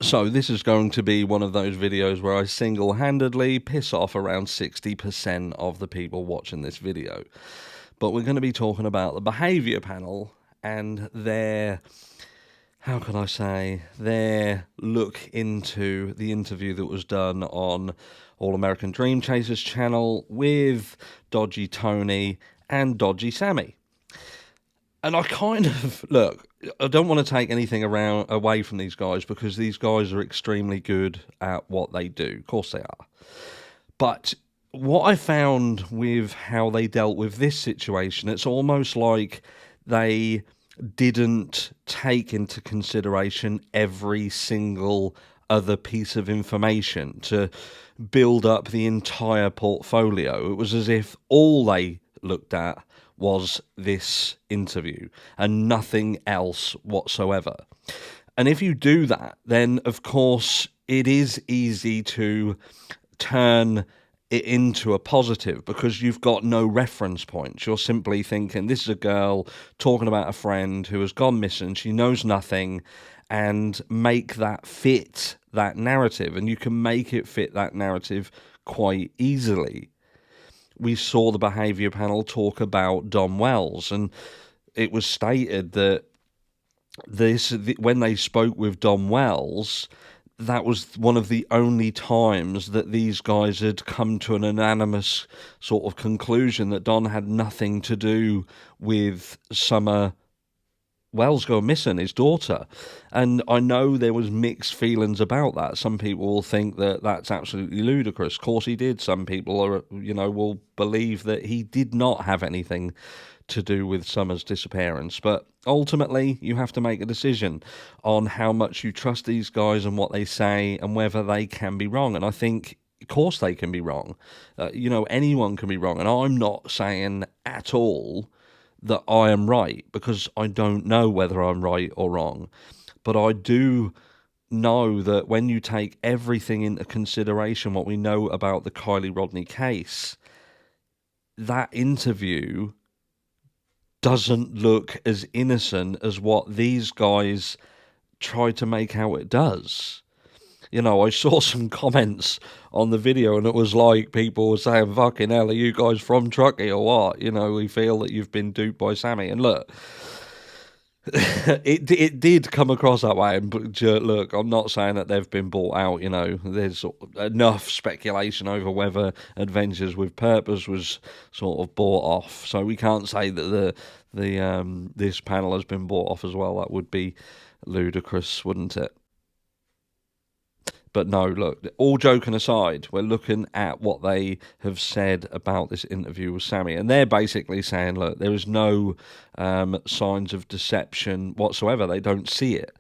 So this is going to be one of those videos where I single-handedly piss off around 60% of the people watching this video. But we're going to be talking about the Behaviour panel and their, how can I say, their look into the interview that was done on All American Dream Chasers channel with Dodgy Tony and Dodgy Sami. And I kind of, look, I don't want to take anything away from these guys because these guys are extremely good at what they do. Of course they are. But what I found with how they dealt with this situation, it's almost like they didn't take into consideration every single other piece of information to build up the entire portfolio. It was as if all they looked at was this interview and nothing else whatsoever. And if you do that, then of course it is easy to turn it into a positive because you've got no reference points. You're simply thinking, this is a girl talking about a friend who has gone missing, she knows nothing, and make that fit that narrative. And you can make it fit that narrative quite easily. We saw the Behaviour panel talk about Dom Wells, and it was stated that when they spoke with Dom Wells, that was one of the only times that these guys had come to an unanimous sort of conclusion that Don had nothing to do with Summer Wells going missing, his daughter. And I know there was mixed feelings about that. Some people will think that that's absolutely ludicrous. Of course he did. Some people are, will believe that he did not have anything to do with Summer's disappearance. But ultimately, you have to make a decision on how much you trust these guys and what they say and whether they can be wrong. And I think, of course, they can be wrong. Anyone can be wrong. And I'm not saying at all that I am right, because I don't know whether I'm right or wrong. But I do know that when you take everything into consideration, what we know about the Kiely Rodni case, that interview doesn't look as innocent as what these guys try to make out it does. I saw some comments on the video and it was like people were saying, fucking hell, are you guys from Truckee or what? We feel that you've been duped by Sami. And look, it did come across that way. And look, I'm not saying that they've been bought out. There's enough speculation over whether Adventures with Purpose was sort of bought off. So we can't say that this panel has been bought off as well. That would be ludicrous, wouldn't it? But no, look, all joking aside, we're looking at what they have said about this interview with Sami. And they're basically saying, look, there is no signs of deception whatsoever. They don't see it.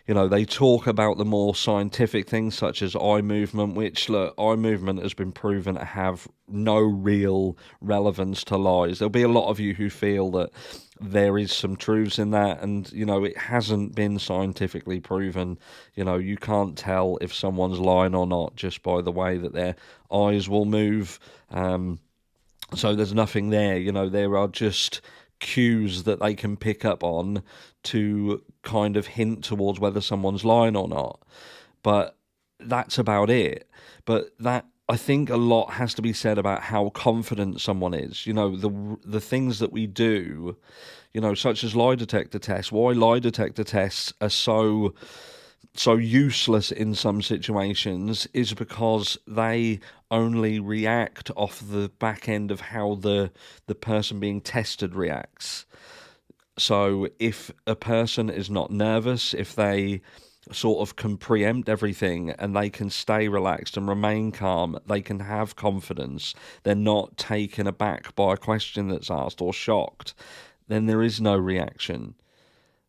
They talk about the more scientific things such as eye movement, which, look, eye movement has been proven to have no real relevance to lies. There'll be a lot of you who feel that there is some truths in that, and, it hasn't been scientifically proven. You can't tell if someone's lying or not just by the way that their eyes will move. So there's nothing there. There are just cues that they can pick up on to kind of hint towards whether someone's lying or not. But that's about it. But that, I think a lot has to be said about how confident someone is. The things that we do, such as lie detector tests. Why lie detector tests are so useless in some situations is because they only react off the back end of how the person being tested reacts. So if a person is not nervous, if they sort of can preempt everything and they can stay relaxed and remain calm, they can have confidence, they're not taken aback by a question that's asked or shocked, then there is no reaction.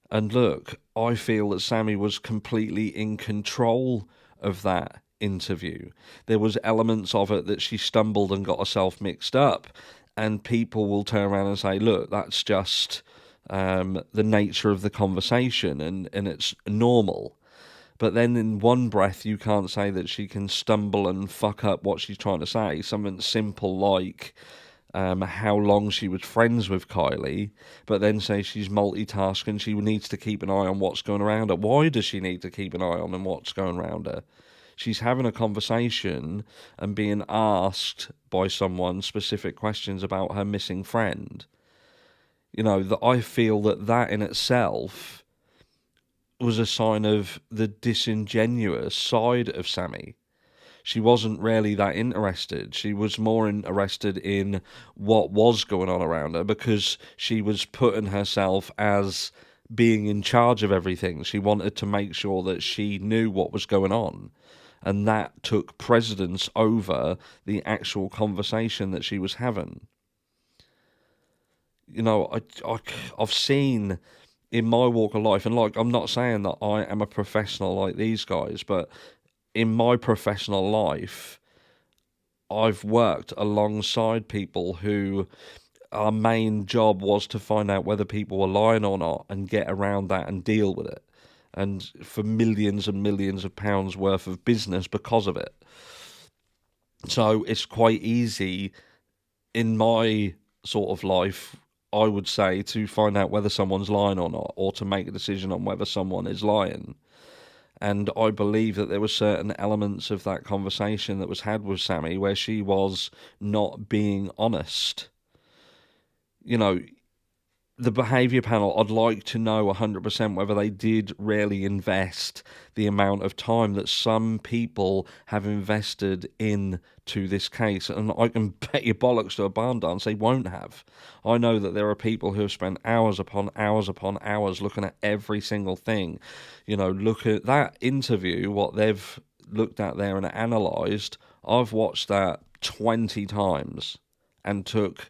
And look, I feel that Sami was completely in control of that interview. There was elements of it that she stumbled and got herself mixed up, and people will turn around and say, look, that's just the nature of the conversation and it's normal. But then in one breath you can't say that she can stumble and fuck up what she's trying to say. Something simple like how long she was friends with Kiely, but then say she's multitasking, she needs to keep an eye on what's going around her. Why does she need to keep an eye on what's going around her? She's having a conversation and being asked by someone specific questions about her missing friend. You know, that I feel that in itself was a sign of the disingenuous side of Sami. She wasn't really that interested. She was more interested in what was going on around her because she was putting herself as being in charge of everything. She wanted to make sure that she knew what was going on. And that took precedence over the actual conversation that she was having. You know, I've seen in my walk of life, and like, I'm not saying that I am a professional like these guys, but in my professional life, I've worked alongside people who our main job was to find out whether people were lying or not and get around that and deal with it. And for millions and millions of pounds worth of business because of it. So it's quite easy in my sort of life, I would say, to find out whether someone's lying or not, or to make a decision on whether someone is lying. And I believe that there were certain elements of that conversation that was had with Sami where she was not being honest. You know, the behaviour panel, I'd like to know 100% whether they did really invest the amount of time that some people have invested into this case. And I can bet your bollocks to a barn dance they won't have. I know that there are people who have spent hours upon hours upon hours looking at every single thing. You know, look at that interview, what they've looked at there and analysed. I've watched that 20 times and took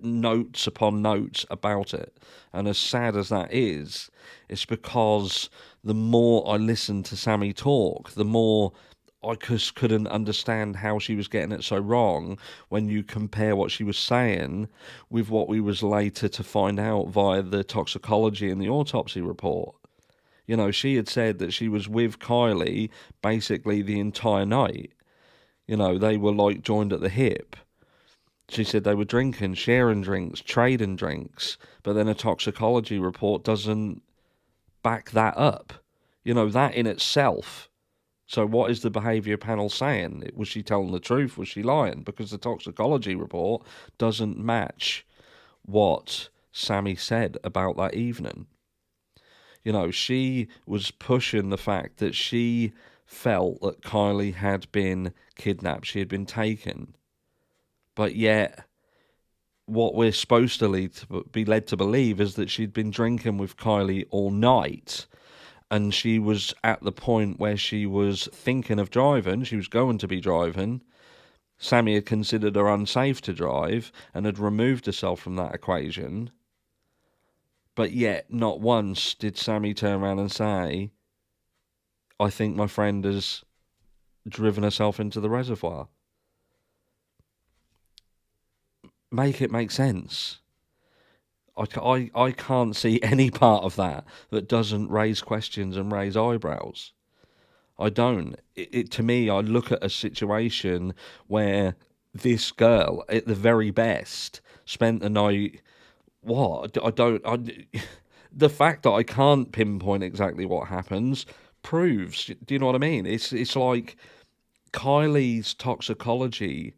notes upon notes about it. And as sad as that is, it's because the more I listened to Sami talk, the more I just couldn't understand how she was getting it so wrong when you compare what she was saying with what we was later to find out via the toxicology and the autopsy report. You know, she had said that she was with Kiely basically the entire night. You know, they were like joined at the hip. She said they were drinking, sharing drinks, trading drinks, but then a toxicology report doesn't back that up. You know, that in itself. So what is the behaviour panel saying? Was she telling the truth? Was she lying? Because the toxicology report doesn't match what Sami said about that evening. You know, she was pushing the fact that she felt that Kiely had been kidnapped. She had been taken. But yet, what we're supposed to be led to believe is that she'd been drinking with Kiely all night, and she was at the point where she was thinking of driving. She was going to be driving. Sami had considered her unsafe to drive and had removed herself from that equation. But yet, not once did Sami turn around and say, I think my friend has driven herself into the reservoir. Make it make sense. I can't see any part of that doesn't raise questions and raise eyebrows. I don't. To me, I look at a situation where this girl, at the very best, spent the night. What? The fact that I can't pinpoint exactly what happens proves. Do you know what I mean? It's like Kiely's toxicology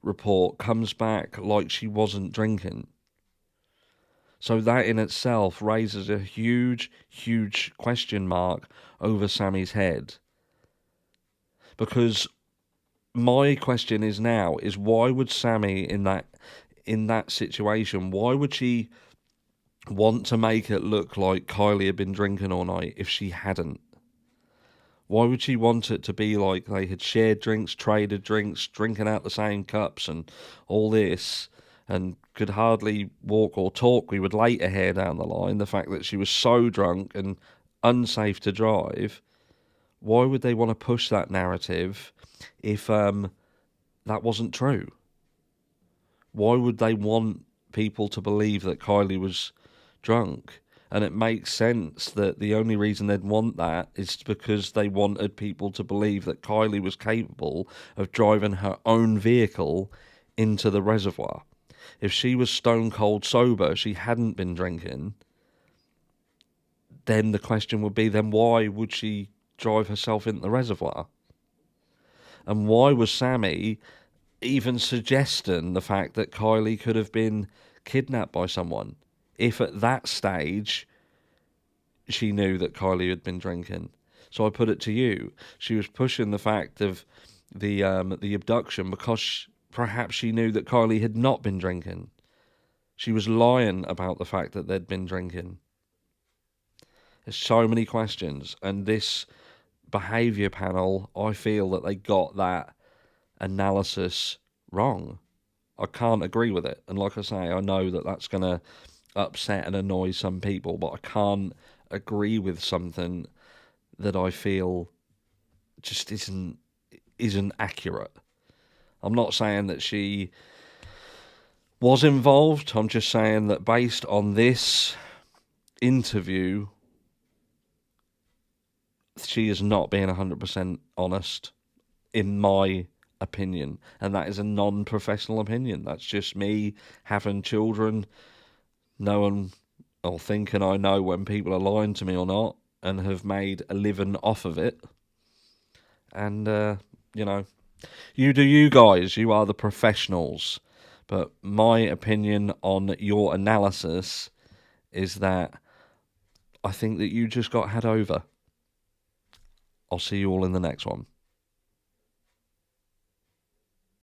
report comes back like she wasn't drinking. So that in itself raises a huge, huge question mark over Sami's head. Because my question is now is why would Sami in that situation, why would she want to make it look like Kiely had been drinking all night if she hadn't? Why would she want it to be like they had shared drinks, traded drinks, drinking out the same cups and all this, and could hardly walk or talk? We would later hear down the line the fact that she was so drunk and unsafe to drive. Why would they want to push that narrative if that wasn't true? Why would they want people to believe that Kiely was drunk? And it makes sense that the only reason they'd want that is because they wanted people to believe that Kiely was capable of driving her own vehicle into the reservoir. If she was stone cold sober, she hadn't been drinking, then the question would be, then why would she drive herself into the reservoir? And why was Sami even suggesting the fact that Kiely could have been kidnapped by someone, if at that stage she knew that Kiely had been drinking? So I put it to you, she was pushing the fact of the abduction because perhaps she knew that Kiely had not been drinking. She was lying about the fact that they'd been drinking. There's so many questions, and this behaviour panel, I feel that they got that analysis wrong. I can't agree with it, and like I say, I know that that's going to upset and annoy some people, but I can't agree with something that I feel just isn't accurate. I'm not saying that she was involved, I'm just saying that based on this interview, she is not being 100% honest, in my opinion, and that is a non-professional opinion. That's just me having children, knowing or thinking I know when people are lying to me or not, and have made a living off of it. And you know, you do you guys, you are the professionals. But my opinion on your analysis is that I think that you just got had over. I'll see you all in the next one.